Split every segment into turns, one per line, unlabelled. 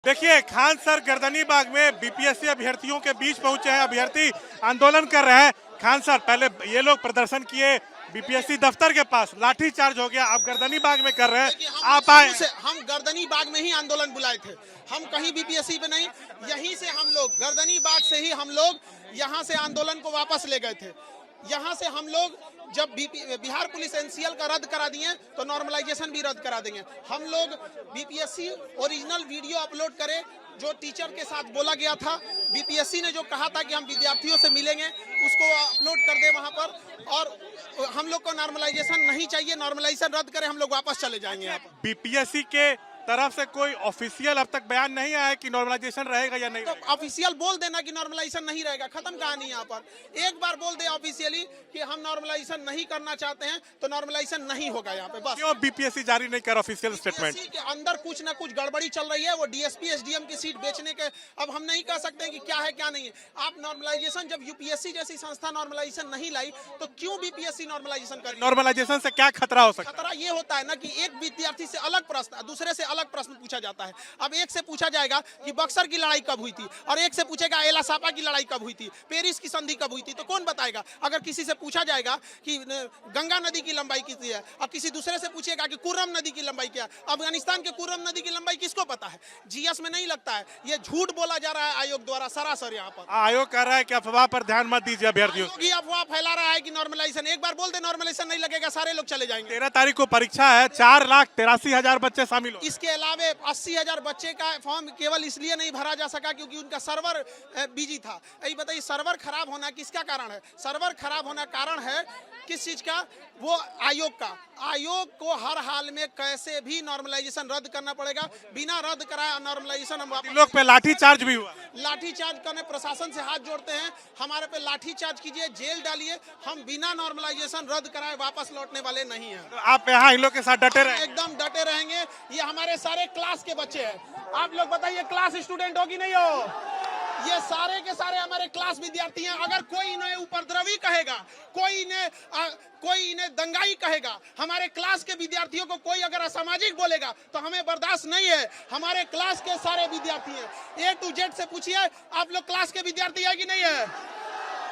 देखिए खान सर गर्दनीबाग में बीपीएससी अभ्यर्थियों के बीच पहुंचे हैं। अभ्यर्थी आंदोलन कर रहे हैं। खान सर, पहले ये लोग प्रदर्शन किए बीपीएससी दफ्तर के पास, लाठीचार्ज हो गया, अब गर्दनीबाग में कर रहे हैं। आप आए,
हम गर्दनीबाग में ही आंदोलन बुलाए थे, हम कहीं बीपीएससी पे नहीं, यहीं से हम लोग गर्दनीबाग से ही हम लोग यहाँ से आंदोलन को वापस ले गए थे। यहाँ से हम लोग जब बिहार पुलिस एनसीएल का रद्द करा दिए तो नॉर्मलाइजेशन भी रद्द करा देंगे। हम लोग बीपीएससी ओरिजिनल वीडियो अपलोड करें जो टीचर के साथ बोला गया था, बीपीएससी ने जो कहा था कि हम विद्यार्थियों से मिलेंगे उसको अपलोड कर दे वहां पर। और हम लोग को नॉर्मलाइजेशन नहीं चाहिए, नॉर्मलाइजेशन रद्द करें, हम लोग वापस चले जाएंगे। यहाँ पर
बीपीएससी के तरफ से कोई ऑफिशियल अब तक बयान नहीं आया कि नॉर्मलाइजेशन रहेगा या नहीं।
तो ऑफिशियल बोल देना कि नॉर्मलाइजेशन नहीं रहेगा, खत्म कहानी। यहाँ पर एक बार बोल दे ऑफिशियली कि हम नॉर्मलाइजेशन नहीं करना चाहते हैं तो नॉर्मलाइजेशन नहीं होगा यहाँ पे, बस।
क्यों बीपीएससी जारी नहीं कर ऑफिशियल स्टेटमेंट?
बीपीएससी के अंदर कुछ ना कुछ गड़बड़ी चल रही है। वो डीएसपी एसडीएम की सीट बेचने के, अब हम नहीं कह सकते हैं कि क्या है क्या नहीं है। आप नॉर्मलाइजेशन, जब यूपीएससी जैसी संस्था नॉर्मलाइजेशन नहीं लाई तो क्यों बीपीएससी नॉर्मलाइजेशन कर?
नॉर्मलाइजेशन से क्या खतरा हो सकता है?
खतरा ये होता है ना कि एक विद्यार्थी से अलग प्रश्न, दूसरे से अलग प्रश्न पूछा जाता है। अब एक से पूछा जाएगा कि बक्सर की लड़ाई कब हुई थी, और एक से पूछेगा एला सापा की लड़ाई कब हुई थी, पेरिस की संधि कब हुई थी, तो कौन बताएगा? अगर किसी से पूछा जाएगा कि गंगा नदी की लंबाई कितनी है, और किसी दूसरे से पूछेगा कि कुर्रम नदी की लंबाई क्या है, अफगानिस्तान के कुर्रम नदी की लंबाई किसको पता है? जीएस में नहीं लगता है। ये झूठ बोला जा रहा है आयोग द्वारा सरासर। यहाँ पर
आयोग कह रहा है कि अफवाह पर ध्यान मत दीजिए अभ्यर्थियों।
अफवाह फैला रहा है कि नॉर्मलाइजेशन, एक बार बोल दे नॉर्मलाइजेशन नहीं लगेगा, सारे लोग चले जाएंगे।
13 तारीख को परीक्षा है, 4,83,000 बच्चे शामिल हो।
इसके अलावा 80,000 बच्चे का फॉर्म केवल इसलिए नहीं भरा जा सका क्योंकि उनका सर्वर बिजी था। यही बताइए, सर्वर खराब होना किसका कारण है? सर्वर खराब होना कारण है किस चीज का? वो आयोग का। आयोग को हर हाल में कैसे भी नॉर्मलाइजेशन रद्द करना पड़ेगा। बिना रद्द कराए नॉर्मलाइजेशन हम वापस।
लोग पे लाठीचार्ज भी हुआ।
लाठीचार्ज करने, प्रशासन से हाथ जोड़ते हैं, हमारे पे लाठीचार्ज कीजिए, जेल डालिए, हम बिना नॉर्मलाइजेशन रद्द कराए वापस लौटने वाले नहीं हैं।
तो आप यहाँ इन लोग के साथ डटे रहे?
एकदम डटे रहेंगे। ये हमारे सारे क्लास के बच्चे हैं। आप लोग बताइए, क्लास स्टूडेंट हो कि नहीं हो? ये सारे के सारे हमारे क्लास विद्यार्थी हैं। अगर कोई इन्हें उपद्रवी कहेगा, कोई इन्हें दंगाई कहेगा, हमारे क्लास के विद्यार्थियों को कोई अगर असामाजिक बोलेगा तो हमें बर्दाश्त नहीं है। हमारे क्लास के सारे विद्यार्थी हैं, A to Z से पूछिए, आप लोग क्लास के विद्यार्थी है कि नहीं है?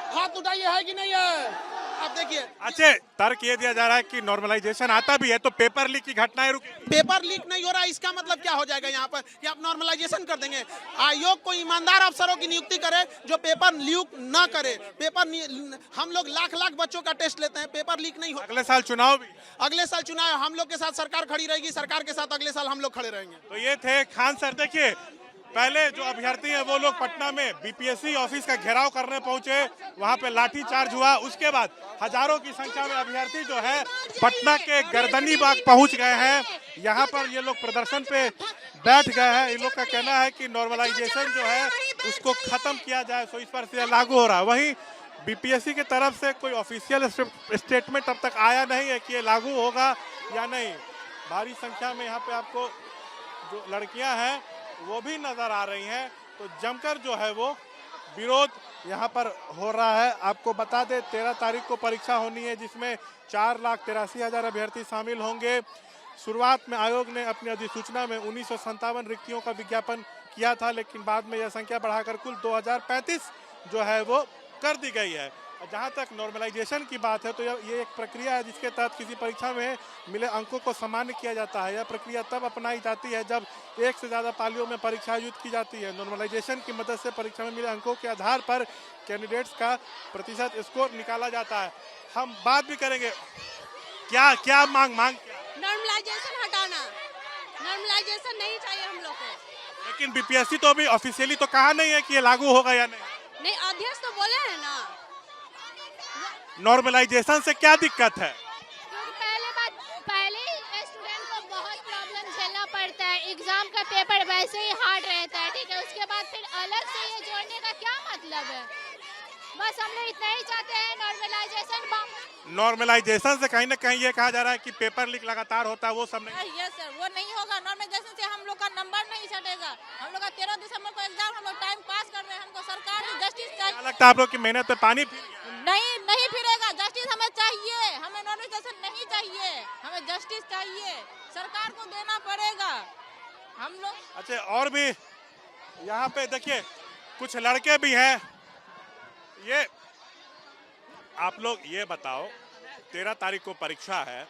हाथ उठाइए, है कि नहीं है? आप देखिए,
अच्छा, तर्क ये दिया जा रहा है कि नॉर्मलाइजेशन आता भी है तो पेपर लीक की घटनाएं रुकेंगी।
पेपर लीक नहीं हो रहा, इसका मतलब क्या हो जाएगा यहाँ पर कि आप नॉर्मलाइजेशन कर देंगे? आयोग को ईमानदार अफसरों की नियुक्ति करे जो पेपर लीक ना करे। हम लोग लाख लाख बच्चों का टेस्ट लेते हैं, पेपर लीक नहीं हो।
अगले साल चुनाव भी,
अगले साल चुनाव, हम लोग के साथ सरकार खड़ी रहेगी, सरकार के साथ अगले साल हम लोग खड़े रहेंगे।
तो ये थे खान सर। देखिए, पहले जो अभ्यर्थी हैं वो लोग पटना में बीपीएससी ऑफिस का घेराव करने पहुंचे, वहां पे लाठीचार्ज हुआ। उसके बाद हजारों की संख्या में अभ्यर्थी जो है पटना के गर्दनीबाग पहुंच गए हैं। यहाँ पर ये लोग प्रदर्शन पे बैठ गए हैं। इन लोग का कहना है कि नॉर्मलाइजेशन जो है उसको खत्म किया जाए, सो इस पर से लागू हो रहा है। वहीं बीपीएससी की तरफ से कोई ऑफिशियल स्टेटमेंट अब तक आया नहीं है कि ये लागू होगा या नहीं। भारी संख्या में यहाँ पे आपको जो लड़कियां हैं वो भी नजर आ रही हैं, तो जमकर जो है वो विरोध यहाँ पर हो रहा है। आपको बता दें, 13 तारीख को परीक्षा होनी है जिसमें 4,83,000 अभ्यर्थी शामिल होंगे। शुरुआत में आयोग ने अपनी अधिसूचना में 1957 रिक्तियों का विज्ञापन किया था, लेकिन बाद में यह संख्या बढ़ाकर कुल 2035 जो है वो कर दी गई है। जहाँ तक नॉर्मलाइजेशन की बात है तो ये एक प्रक्रिया है जिसके तहत किसी परीक्षा में मिले अंकों को सामान्य किया जाता है। यह प्रक्रिया तब अपनाई जाती है जब एक से ज़्यादा पालियों में परीक्षा आयोजित की जाती है। नॉर्मलाइजेशन की मदद से परीक्षा में मिले अंकों के आधार पर कैंडिडेट्स का प्रतिशत स्कोर निकाला जाता है। हम बात भी करेंगे, क्या क्या मांग
नॉर्मलाइजेशन हटाना, नॉर्मलाइजेशन नहीं चाहिए हम लोग को।
लेकिन बीपीएससी तो अभी ऑफिशियली तो कहा नहीं है कि ये लागू होगा या नहीं।
अध्यक्ष तो बोले हैं ना।
नॉर्मलाइजेशन से क्या दिक्कत है?
क्योंकि पहले स्टूडेंट को बहुत प्रॉब्लम झेलना पड़ता है, एग्जाम का पेपर वैसे ही हार्ड रहता है, ठीक है। उसके बाद फिर अलग से ये जोड़ने का क्या मतलब है? बस हम लोग इतना ही चाहते हैं,
नॉर्मलाइजेशन से कहीं ना कहीं ये कहा जा रहा है कि पेपर लीक लगातार होता है, वो सब नहीं।
यस सर, वो नहीं होगा। नॉर्मलाइजेशन से हम लोग का नंबर नहीं छटेगा। हम लोग का 13 दिसंबर को एग्जाम, हम लोग टाइम पास कर रहे हैं। हमको सरकार से जस्टिस चाहिए।
लगता है आप लोग की मेहनत पे पानी
नहीं फिरेगा। जस्टिस हमें चाहिए, हमें नॉर्मलाइजेशन नहीं चाहिए, हमें जस्टिस चाहिए, सरकार को देना पड़ेगा हम लोग।
अच्छा, और भी यहाँ पे देखिए कुछ लड़के भी हैं। ये आप लोग ये बताओ, 13 तारीख को परीक्षा है,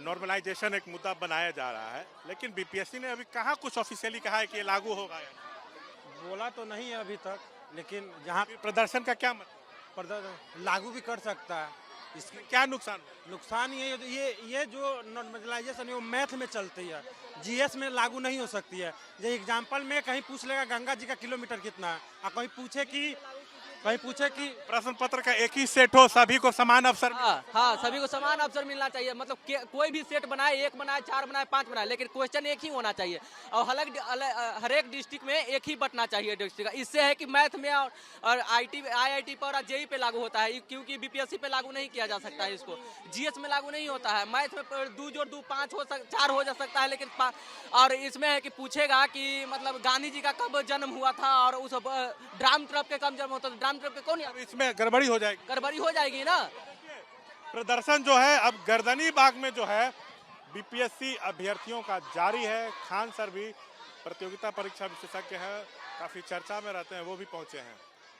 नॉर्मलाइजेशन एक मुद्दा बनाया जा रहा है, लेकिन बीपीएससी ने अभी कहाँ कुछ ऑफिशियली कहा है कि ये लागू होगा या नहीं?
बोला तो नहीं है अभी तक, लेकिन जहाँ
प्रदर्शन का क्या मतलब?
लागू भी कर सकता है। इसमें
क्या नुकसान होगा?
नुकसान ये जो नॉर्मलाइजेशन है वो मैथ में चलती है, जीएस में लागू नहीं हो सकती है। ये एग्जाम्पल में कहीं पूछ लेगा गंगा जी का किलोमीटर कितना है, और कहीं पूछे कि
प्रश्न पत्र का एक ही सेट हो, सभी को समान अवसर मिले।
हाँ, सभी को समान अवसर मिलना चाहिए। मतलब कोई भी सेट बनाए, 1 बनाए, 4 बनाए, 5 बनाए, लेकिन क्वेश्चन एक ही होना चाहिए और हर एक डिस्ट्रिक्ट में एक ही बटना चाहिए डिस्ट्रिक्ट का। इससे है कि मैथ में और IIT पर और जेई पे लागू होता है, क्योंकि बीपीएससी पे लागू नहीं किया जा सकता है। इसको जीएस में लागू नहीं होता है। मैथ में 2 जोड़ 2 5 4 हो जा सकता है, लेकिन और इसमें है कि पूछेगा कि मतलब गांधी जी का कब जन्म हुआ था और उस ड्राम ट्रप के कब जन्म होता था, ड्राम ट्रप के कौन,
अब इसमें गड़बड़ी हो जाएगी।
गड़बड़ी हो जाएगी ना।
प्रदर्शन जो है अब गर्दनी बाग में जो है बीपीएससी अभ्यर्थियों का जारी है। खान सर भी प्रतियोगिता परीक्षा विशेषज्ञ है, काफी चर्चा में रहते हैं, वो भी पहुंचे हैं।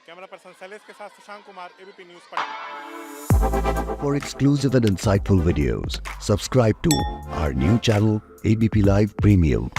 कैमरा पर्सन शैलेश के साथ Shashank Kumar, ABP news Patna.
For exclusive and insightful videos, subscribe to our new channel ABP Live Premium.